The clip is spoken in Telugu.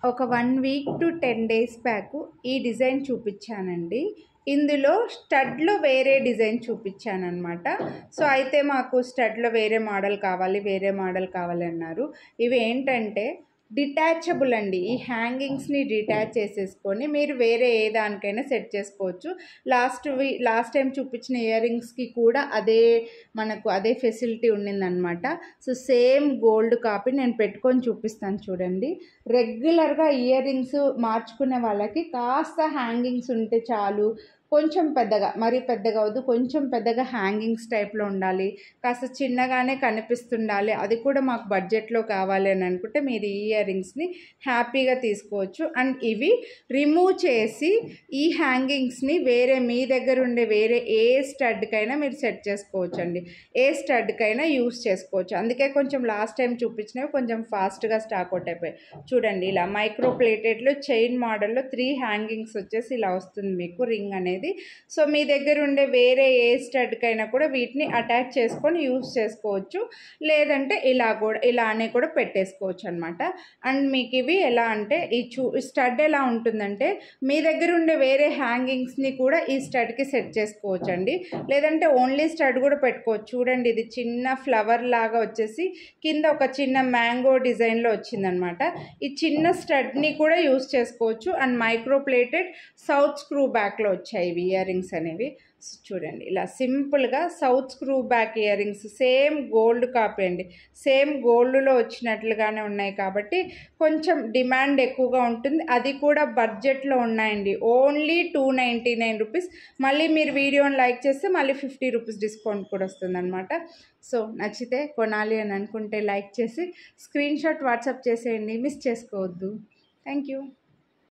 ఒక 1 వీక్ టు 10 డేస్ బ్యాక్ ఈ డిజైన్ చూపించానండి. ఇందులో స్టడ్లో వేరే డిజైన్ చూపించానమాట. సో అయితే మాకు స్టడ్లో వేరే మోడల్ కావాలి అన్నారు. ఇవి ఏంటంటే డిటాచబుల్ అండి. ఈ హ్యాంగింగ్స్ని డిటాచ్ చేసేసుకొని మీరు వేరే ఏ దానికైనా సెట్ చేసుకోవచ్చు. లాస్ట్ టైం చూపించిన ఇయర్ రింగ్స్కి కూడా అదే ఫెసిలిటీ ఉండిందనమాట. సో సేమ్ గోల్డ్ కాపీ నేను పెట్టుకొని చూపిస్తాను చూడండి. రెగ్యులర్గా ఇయర్ రింగ్స్ మార్చుకునే వాళ్ళకి కాస్త హ్యాంగింగ్స్ ఉంటే చాలు. కొంచెం పెద్దగా, మరీ పెద్దగా వద్దు, కొంచెం పెద్దగా హ్యాంగింగ్స్ టైప్లో ఉండాలి, కాస్త చిన్నగానే కనిపిస్తుండాలి, అది కూడా మాకు బడ్జెట్లో కావాలి అని అనుకుంటే మీరు ఈ ఇయర్ రింగ్స్ని హ్యాపీగా తీసుకోవచ్చు. అండ్ ఇవి రిమూవ్ చేసి ఈ హ్యాంగింగ్స్ని మీ దగ్గర ఉండే వేరే ఏ స్టడ్కైనా మీరు సెట్ చేసుకోవచ్చు అండి. ఏ స్టడ్కైనా యూస్ చేసుకోవచ్చు. అందుకే కొంచెం లాస్ట్ టైం చూపించినవి కొంచెం ఫాస్ట్గా స్టాక్ అవుట్ అయిపోయాయి. చూడండి, ఇలా మైక్రో ప్లేటెడ్లో చైన్ మోడల్లో 3 హ్యాంగింగ్స్ వచ్చేసి ఇలా వస్తుంది మీకు రింగ్ అనేది. సో మీ దగ్గర ఉండే వేరే ఏ స్టడ్కైనా కూడా వీటిని అటాచ్ చేసుకొని యూస్ చేసుకోవచ్చు. లేదంటే ఇలానే కూడా పెట్టేసుకోవచ్చు అనమాట. అండ్ మీకు ఇవి ఎలా అంటే ఈ స్టడ్ ఎలా ఉంటుందంటే మీ దగ్గర ఉండే వేరే హ్యాంగింగ్స్ని కూడా ఈ స్టడ్కి సెట్ చేసుకోవచ్చు అండి. లేదంటే ఓన్లీ స్టడ్ కూడా పెట్టుకోవచ్చు. చూడండి, ఇది చిన్న ఫ్లవర్ లాగా వచ్చేసి కింద ఒక చిన్న మ్యాంగో డిజైన్లో వచ్చిందనమాట. ఈ చిన్న స్టడ్ని కూడా యూస్ చేసుకోవచ్చు. And micro plated south screw బ్యాక్లో వచ్చాయి ఇవి ఇయర్ రింగ్స్ అనేవి. చూడండి, ఇలా సింపుల్గా south screw back earrings, same gold copy అండి. సేమ్ గోల్డ్లో వచ్చినట్లుగానే ఉన్నాయి కాబట్టి కొంచెం డిమాండ్ ఎక్కువగా ఉంటుంది. అది కూడా బడ్జెట్లో ఉన్నాయండి. Only 299 rupees. మళ్ళీ మీరు వీడియోని లైక్ చేస్తే మళ్ళీ 50 రూపీస్ డిస్కౌంట్ కూడా వస్తుందన్నమాట. సో నచ్చితే కొనాలి అని అనుకుంటే లైక్ చేసి స్క్రీన్ షాట్ వాట్సాప్ చేసేయండి, మిస్ చేసుకోవద్దు. Thank you.